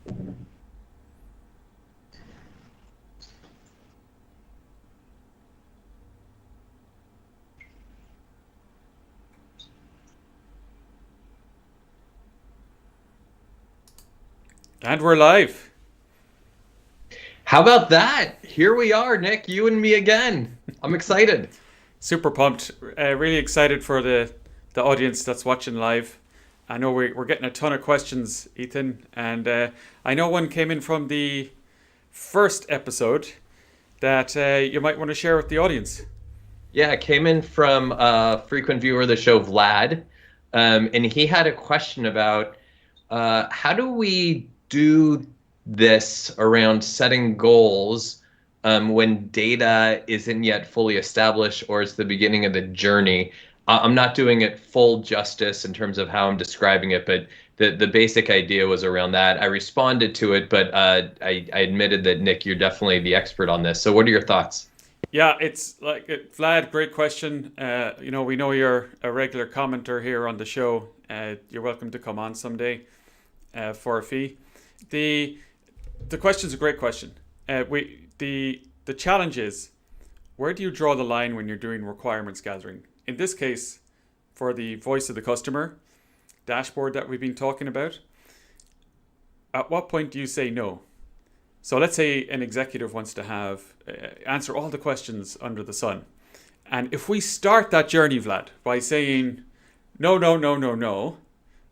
And we're live. How about that? Here we are, Nick, you and me again. I'm excited. Super pumped. Really excited for the audience that's watching live. I know we're getting a ton of questions, Ethan, and I know one came in from the first episode that you might want to share with the audience. Yeah, it came in from a frequent viewer of the show, Vlad, and he had a question about how do we do this around setting goals when data isn't yet fully established or is the beginning of the journey? I'm not doing it full justice in terms of how I'm describing it, but the basic idea was around that. I responded to it, but I admitted that, Nick, you're definitely the expert on this. So what are your thoughts? Yeah, it's like Vlad. Great question. We know you're a regular commenter here on the show. You're welcome to come on someday for a fee. The the question's a great question. We the challenge is, where do you draw the line when you're doing requirements gathering? In this case, for the voice of the customer dashboard that we've been talking about, at what point do you say no? So let's say an executive wants to have answer all the questions under the sun. And if we start that journey, Vlad, by saying no, no, no, no, no,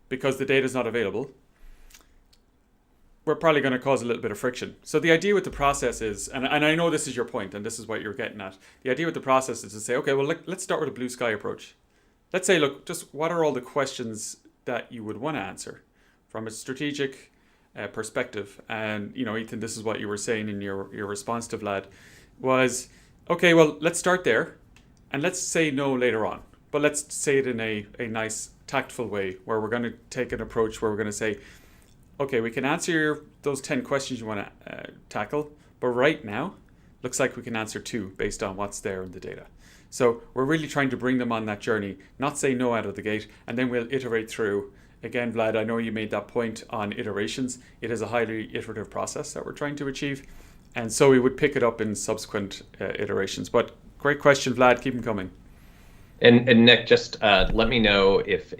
because the data is not available, we're probably going to cause a little bit of friction. So the idea with the process is, and I know this is your point, and this is what you're getting at. The idea with the process is to say, okay, well, let's start with a blue sky approach. Let's say, look, just what are all the questions that you would want to answer from a strategic perspective? And, Ethan, this is what you were saying in your response to Vlad was, okay, well, let's start there and let's say no later on. But let's say it in a nice, tactful way where we're going to take an approach where we're going to say, okay, we can answer those 10 questions you want to tackle, but right now, looks like we can answer two based on what's there in the data. So we're really trying to bring them on that journey, not say no out of the gate, and then we'll iterate through. Again, Vlad, I know you made that point on iterations. It is a highly iterative process that we're trying to achieve. And so we would pick it up in subsequent iterations. But great question, Vlad. Keep them coming. And Nick, just let me know if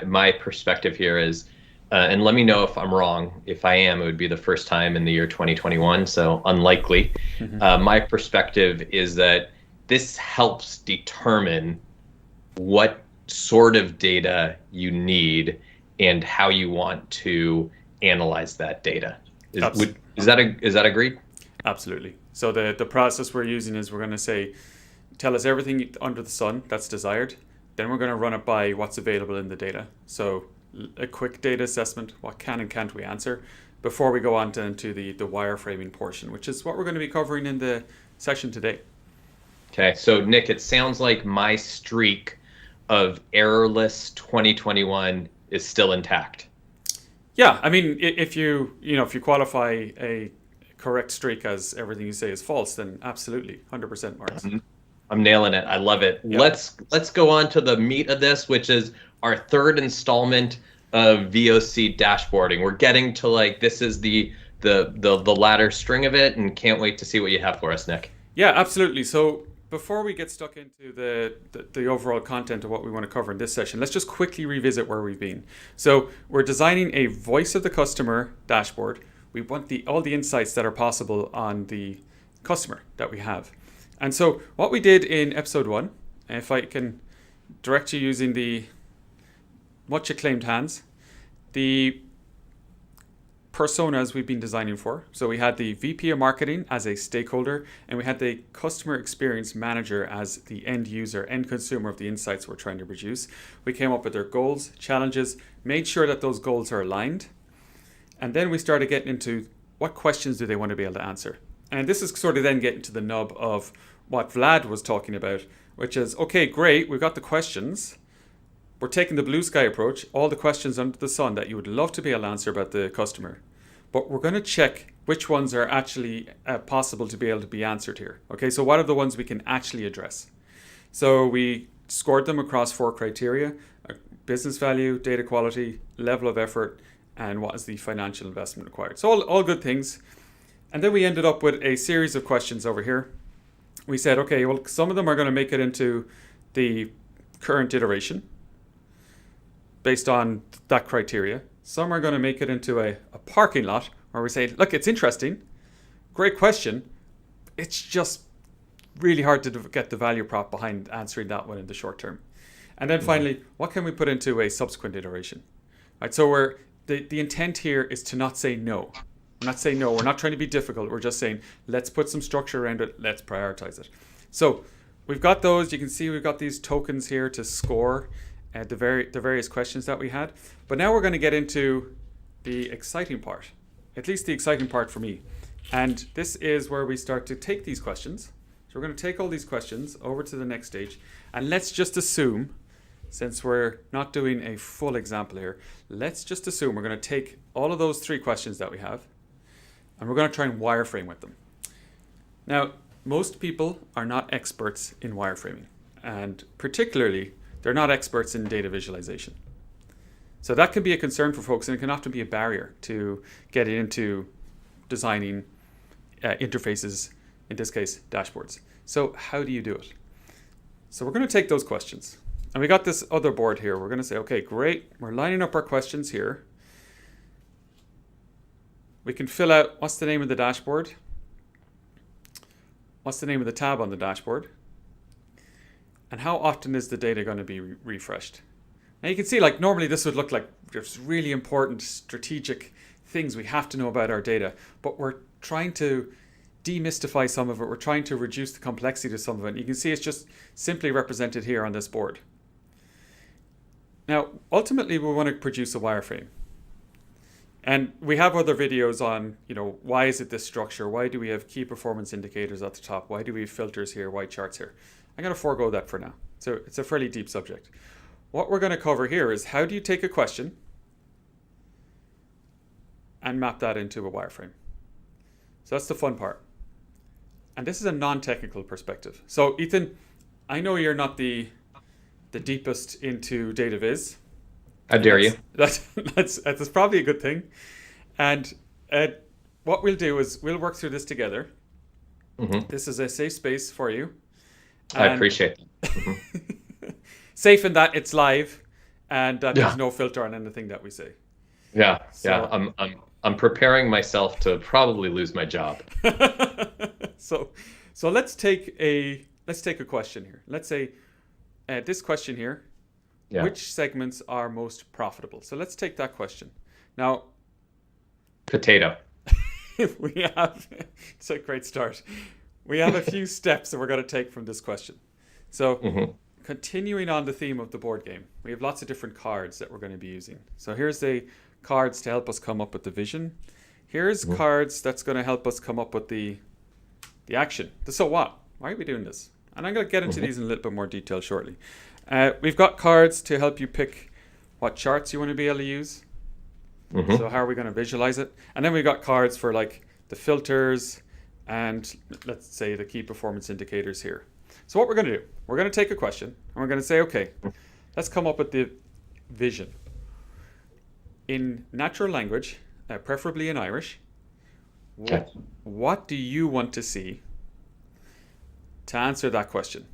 my perspective here is, and let me know if I'm wrong. If I am, it would be the first time in the year 2021, so unlikely. My perspective is that this helps determine what sort of data you need and how you want to analyze that data. Is that agreed? Absolutely. So the process we're using is we're going to say, tell us everything under the sun that's desired. Then we're going to run it by what's available in the data. So a quick data assessment, what can and can't we answer, before we go on into the wireframing portion, which is what we're going to be covering in the session today. Okay, so Nick, it sounds like my streak of errorless 2021 is still intact. Yeah, I mean, if you qualify a correct streak as everything you say is false, then absolutely, 100% marks. I'm nailing it. I love it. Yep. Let's go on to the meat of this, which is our third installment of VOC dashboarding. We're getting to this is the latter string of it, and can't wait to see what you have for us, Nick. Yeah, absolutely. So before we get stuck into the overall content of what we want to cover in this session, let's just quickly revisit where we've been. So we're designing a voice of the customer dashboard. We want all the insights that are possible on the customer that we have. And so what we did in episode 1, if I can direct you using the much acclaimed hands, the personas we've been designing for. So we had the VP of marketing as a stakeholder, and we had the customer experience manager as the end user, end consumer of the insights we're trying to produce. We came up with their goals, challenges, made sure that those goals are aligned. And then we started getting into what questions do they want to be able to answer. And this is sort of then getting to the nub of what Vlad was talking about, which is, okay, great, we've got the questions. We're taking the blue sky approach, all the questions under the sun that you would love to be able to answer about the customer. But we're going to check which ones are actually possible to be able to be answered here. Okay, so what are the ones we can actually address? So we scored them across 4 criteria: business value, data quality, level of effort, and what is the financial investment required. So all good things. And then we ended up with a series of questions over here. We said, okay, well, some of them are going to make it into the current iteration based on that criteria. Some are going to make it into a parking lot where we say, look, it's interesting, great question. It's just really hard to get the value prop behind answering that one in the short term. And then finally, what can we put into a subsequent iteration? Right, so the intent here is to not say no. We're not saying no, we're not trying to be difficult. We're just saying, let's put some structure around it. Let's prioritize it. So we've got those. You can see we've got these tokens here to score the various questions that we had. But now we're going to get into the exciting part, at least the exciting part for me. And this is where we start to take these questions. So we're going to take all these questions over to the next stage. And let's just assume, since we're not doing a full example here, let's just assume we're going to take all of those 3 questions that we have, and we're going to try and wireframe with them. Now, most people are not experts in wireframing, and particularly, they're not experts in data visualization. So that can be a concern for folks, and it can often be a barrier to getting into designing interfaces, in this case, dashboards. So how do you do it? So we're going to take those questions. And we got this other board here. We're going to say, okay, great. We're lining up our questions here. We can fill out what's the name of the dashboard, what's the name of the tab on the dashboard, and how often is the data going to be refreshed. Now you can see, like, normally this would look like there's really important strategic things we have to know about our data, but we're trying to demystify some of it. We're trying to reduce the complexity to some of it. You can see it's just simply represented here on this board. Now, ultimately, we want to produce a wireframe. And we have other videos on, why is it this structure? Why do we have key performance indicators at the top? Why do we have filters here? Why charts here? I'm going to forego that for now. So it's a fairly deep subject. What we're going to cover here is how do you take a question and map that into a wireframe? So that's the fun part. And this is a non-technical perspective. So Ethan, I know you're not the deepest into data viz. How dare you? That's probably a good thing. And what we'll do is we'll work through this together. Mm-hmm. This is a safe space for you. I appreciate it. Mm-hmm. Safe in that it's live and that there's no filter on anything that we say. Yeah, so, I'm preparing myself to probably lose my job. So let's take a question here. Let's say this question here. Yeah. Which segments are most profitable? So let's take that question. Now, potato. It's a great start. We have a few steps that we're going to take from this question. So continuing on the theme of the board game, we have lots of different cards that we're going to be using. So here's the cards to help us come up with the vision. Here's cards that's going to help us come up with the action. The so what? Why are we doing this? And I'm going to get into these in a little bit more detail shortly. We've got cards to help you pick what charts you want to be able to use. So how are we going to visualize it? And then we've got cards for like the filters and let's say the key performance indicators here. So what we're going to do, we're going to take a question and we're going to say, okay, let's come up with the vision. In natural language, preferably in Irish, what do you want to see to answer that question?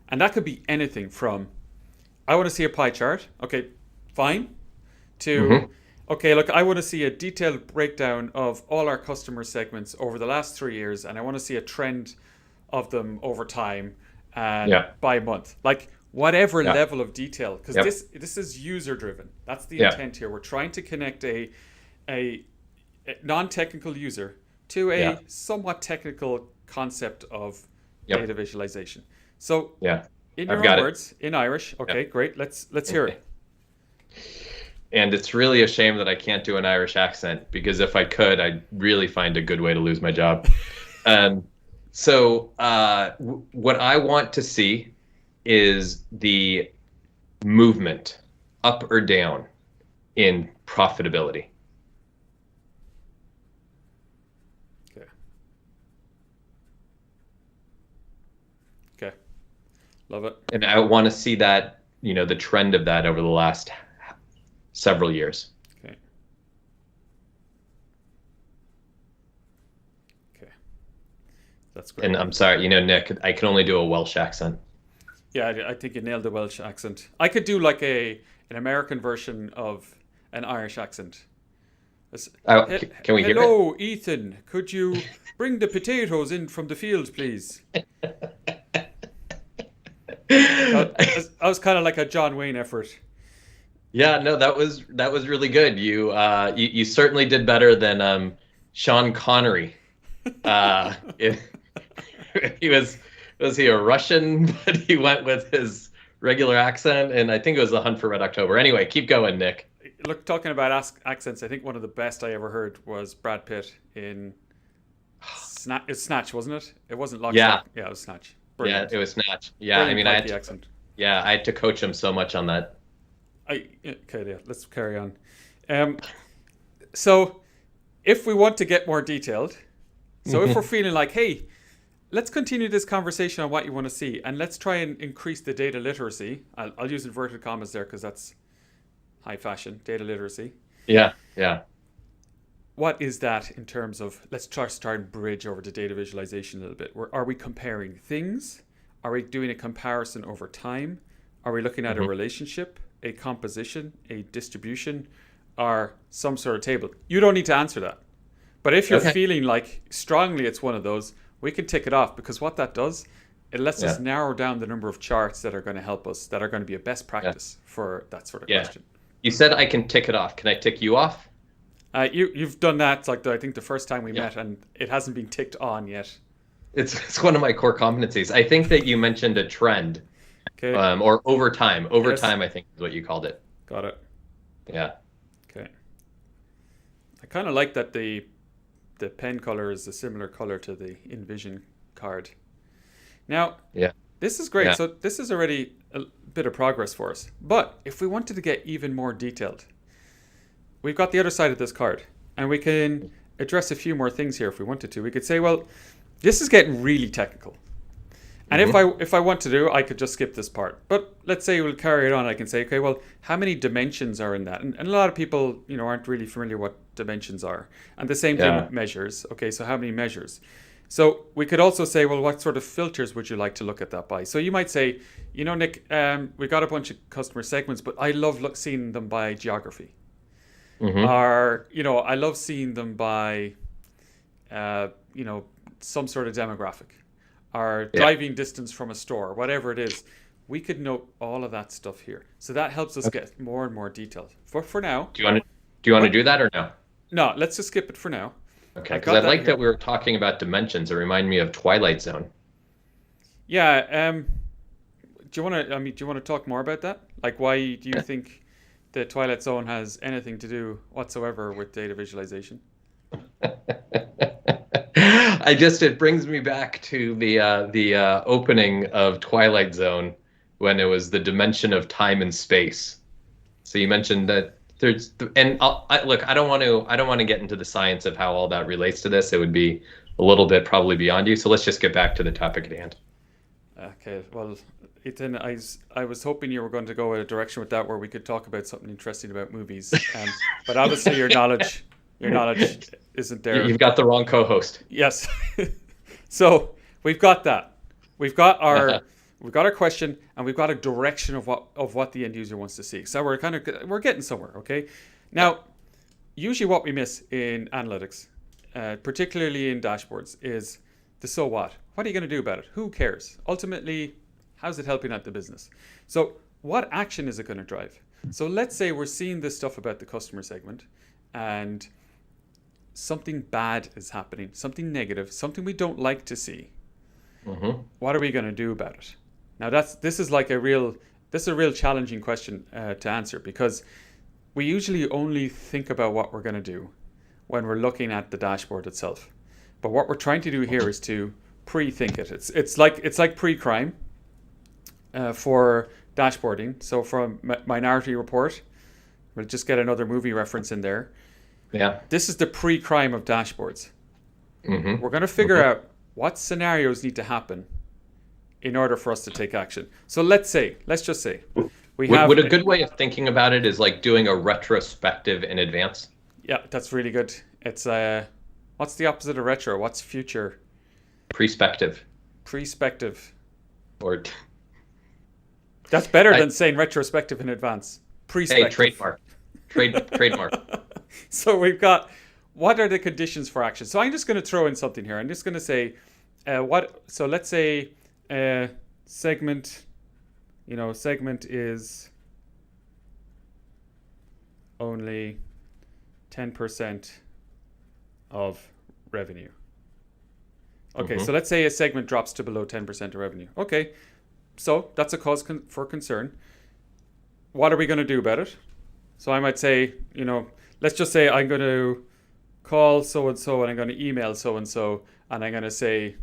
And that could be anything from, I want to see a pie chart. Okay, fine. To, okay, look, I want to see a detailed breakdown of all our customer segments over the last 3 years. And I want to see a trend of them over time and by month. Like whatever level of detail, because this is user driven. That's the intent here. We're trying to connect a non-technical user to a somewhat technical concept of data visualization. So in your own words, in Irish, okay, great. Let's hear it. And it's really a shame that I can't do an Irish accent, because if I could, I'd really find a good way to lose my job. So what I want to see is the movement up or down in profitability. Okay. Love it. And I want to see that, the trend of that over the last several years. Okay. Okay, that's great. And I'm sorry, Nick, I can only do a Welsh accent. Yeah, I think you nailed the Welsh accent. I could do like an American version of an Irish accent. Oh, can we hear it? Hello, Ethan. Could you bring the potatoes in from the field, please? I was kind of like a John Wayne effort. Yeah, no, that was really good. You certainly did better than Sean Connery. Uh, it, he was he a Russian, but he went with his regular accent, and I think it was The Hunt for Red October. Anyway, keep going, Nick. Look, talking about accents, I think one of the best I ever heard was Brad Pitt in Snatch, wasn't it? It wasn't Lock, Yeah, Stock. Yeah, it was Snatch. yeah, Brilliant. it was Snatch. Yeah, I Brilliant mean, Pikey accent. I had to coach him so much on that. Okay, yeah, let's carry on. So, if we want to get more detailed, so if we're feeling like, hey, let's continue this conversation on what you want to see, and let's try and increase the data literacy. I'll use inverted commas there because that's high fashion, data literacy. Yeah, yeah. What is that in terms of, let's try and bridge over to data visualization a little bit. Are we comparing things? Are we doing a comparison over time? Are we looking at a relationship, a composition, a distribution, or some sort of table? You don't need to answer that. But if you're feeling like strongly it's one of those, we can tick it off, because what that does, it lets us narrow down the number of charts that are going to help us, that are going to be a best practice for that sort of question. You said I can tick it off. Can I tick you off? You've done that, like I think the first time we met, and it hasn't been ticked on yet. It's one of my core competencies. I think that you mentioned a trend, or over time. Over time, I think is what you called it. Got it. Yeah. Okay. I kind of like that the pen color is a similar color to the Envision card. Now, this is great. Yeah. So this is already a bit of progress for us. But if we wanted to get even more detailed, we've got the other side of this card, and we can address a few more things here if we wanted to. We could say, well, this is getting really technical. And if I want to do, I could just skip this part. But let's say we'll carry it on. I can say, okay, well, how many dimensions are in that? And a lot of people, aren't really familiar what dimensions are. And the same thing with measures. Okay, so how many measures? So we could also say, well, what sort of filters would you like to look at that by? So you might say, Nick, we got a bunch of customer segments, but I love seeing them by geography. Or, I love seeing them by, some sort of demographic. Or driving distance from a store, whatever it is. We could note all of that stuff here. So that helps us get more and more detailed. For now. Do you want to do that or no? No, let's just skip it for now. Okay, because I like that we were talking about dimensions. It reminded me of Twilight Zone. Yeah. Do you want to talk more about that? Like, why do you think the Twilight Zone has anything to do whatsoever with data visualization? It brings me back to the opening of Twilight Zone, when it was the dimension of time and space. So you mentioned that look, I don't want to get into the science of how all that relates to this. It would be a little bit probably beyond you. So let's just get back to the topic at hand. Okay. Well, Ethan, I was hoping you were going to go in a direction with that where we could talk about something interesting about movies. But obviously your knowledge isn't there. You've got the wrong co-host. Yes. So we've got that. We've got our question, and we've got a direction of what the end user wants to see. So we're getting somewhere. Okay. Now, usually what we miss in analytics, particularly in dashboards, is the so what. What are you going to do about it? Who cares? Ultimately, how's it helping out the business? So what action is it going to drive? So let's say we're seeing this stuff about the customer segment, and something bad is happening, something negative, something we don't like to see. What are we going to do about it? Now this is a real challenging question to answer, because we usually only think about what we're going to do when we're looking at the dashboard itself. But what we're trying to do here is to pre-think it. It's like PreCrime for dashboarding. So from Minority Report, we'll just get another movie reference in there. Yeah. This is the pre-crime of dashboards. We're going to figure out what scenarios need to happen in order for us to take action. So let's just say would a good way of thinking about it is like doing a retrospective in advance? Yeah, that's really good. It's What's the opposite of retro? What's future? Perspective. Perspective. Or That's better than saying retrospective in advance. hey, Perspective. trademark. So we've got, what are the conditions for action? So I'm just going to throw in something here. I'm just going to say, so let's say segment, segment is only 10% of revenue. Okay, so let's say a segment drops to below 10% of revenue. Okay, so that's a cause for concern. What are we going to do about it? So I might say, let's just say I'm going to call so-and-so and I'm going to email so-and-so and I'm going to say,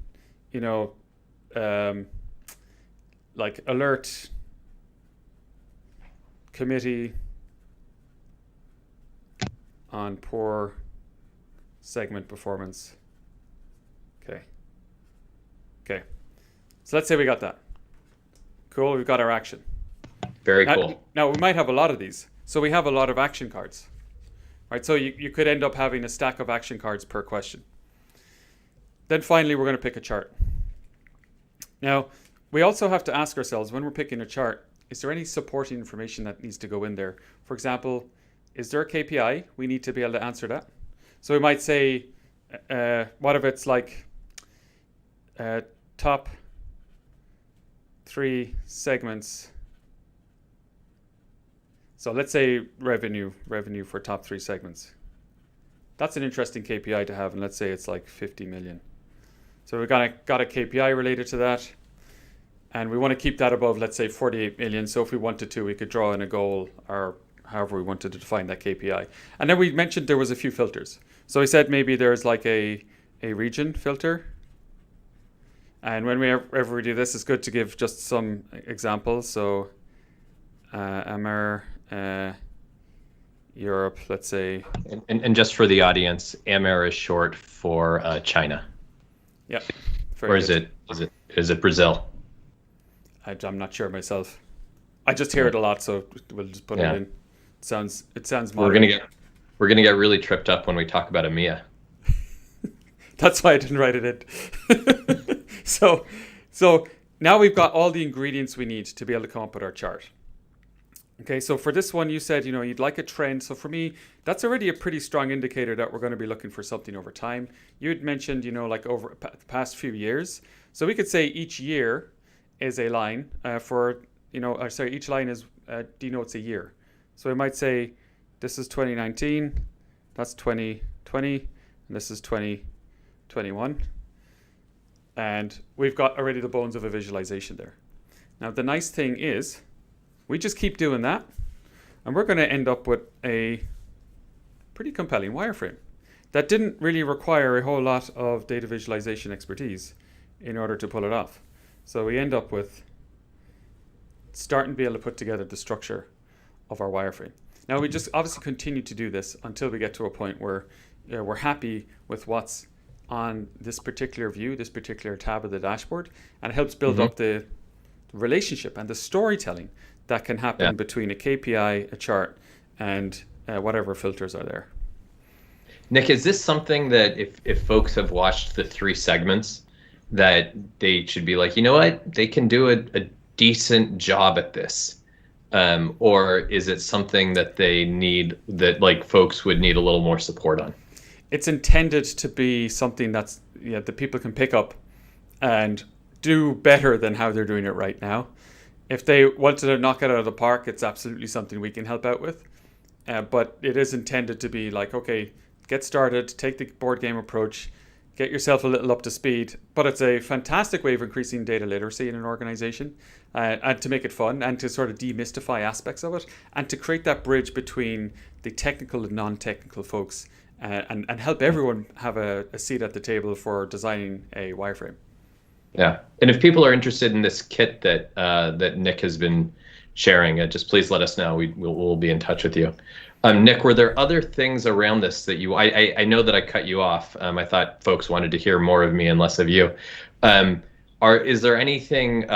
like alert committee on poor segment performance. Okay. So let's say we got that. Cool, we've got our action. Very cool. Now we might have a lot of these. So we have a lot of action cards. Right? So you could end up having a stack of action cards per question. Then finally we're going to pick a chart. Now, we also have to ask ourselves when we're picking a chart, is there any supporting information that needs to go in there? For example, is there a KPI? We need to be able to answer that. So we might say, what if it's like top 3 segments. So let's say revenue for top 3 segments. That's an interesting KPI to have, and let's say it's like 50 million. So we've got a KPI related to that, and we want to keep that above, let's say 48 million. So if we wanted to, we could draw in a goal or however we wanted to define that KPI. And then we mentioned there was a few filters. So we said maybe there's like a region filter. And when we ever do this, it's good to give just some examples. So Europe, let's say. And just for the audience, AMER is short for China. Yeah. Or is it Brazil? I'm not sure myself. I just hear it a lot, so we'll just put it in. It sounds modern. We're gonna get really tripped up when we talk about EMEA. That's why I didn't write it in. So now we've got all the ingredients we need to be able to come up with our chart. Okay, so for this one, you said, you'd like a trend. So for me, that's already a pretty strong indicator that we're going to be looking for something over time. You had mentioned, like over the past few years. So we could say each year is a line each line is denotes a year. So we might say this is 2019, that's 2020, and this is 2021. And we've got already the bones of a visualization there. Now, the nice thing is we just keep doing that, and we're going to end up with a pretty compelling wireframe that didn't really require a whole lot of data visualization expertise in order to pull it off. So we end up with starting to be able to put together the structure of our wireframe. Now, we just obviously continue to do this until we get to a point where we're happy with what's on this particular view, this particular tab of the dashboard, and it helps build up the relationship and the storytelling that can happen between a KPI, a chart, and whatever filters are there. Nick, is this something that if folks have watched the 3 segments, that they should be like, you know what, they can do a decent job at this? Or is it something that they need, that like folks would need a little more support on? It's intended to be something that's that people can pick up and do better than how they're doing it right now. If they wanted to knock it out of the park, it's absolutely something we can help out with. But it is intended to be like, okay, get started, take the board game approach, get yourself a little up to speed. But it's a fantastic way of increasing data literacy in an organization, and to make it fun and to sort of demystify aspects of it and to create that bridge between the technical and non-technical folks, and help everyone have a seat at the table for designing a wireframe. Yeah, and if people are interested in this kit that Nick has been sharing, just please let us know. We'll be in touch with you. Nick, were there other things around this that I know that I cut you off. I thought folks wanted to hear more of me and less of you. Is there anything?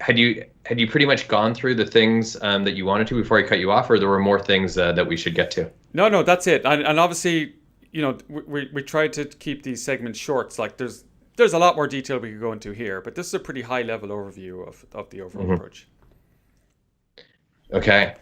Had you pretty much gone through the things that you wanted to before I cut you off, or there were more things that we should get to? No, that's it. And obviously, we tried to keep these segments short. It's like there's a lot more detail we could go into here, but this is a pretty high level overview of the overall approach. Okay.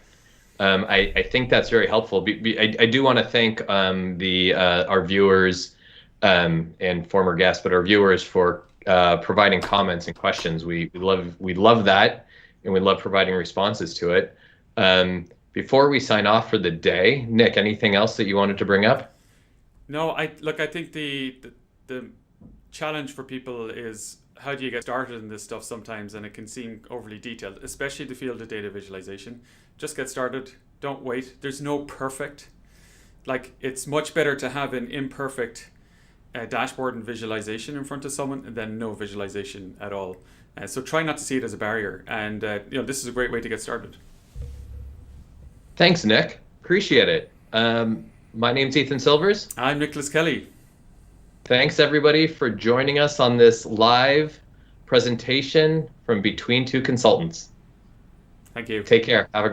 I think that's very helpful. I do want to thank our viewers and former guests, but our viewers for providing comments and questions. We love that, and we love providing responses to it. Before we sign off for the day, Nick, anything else that you wanted to bring up? No, I think the challenge for people is how do you get started in this stuff sometimes, and it can seem overly detailed, especially the field of data visualization. Just get started. Don't wait. There's no perfect. Like, it's much better to have an imperfect dashboard and visualization in front of someone than no visualization at all. So try not to see it as a barrier. And this is a great way to get started. Thanks, Nick. Appreciate it. My name's Ethan Silvers. I'm Nicholas Kelly. Thanks, everybody, for joining us on this live presentation from Between Two Consultants. Thank you. Take care. Have a great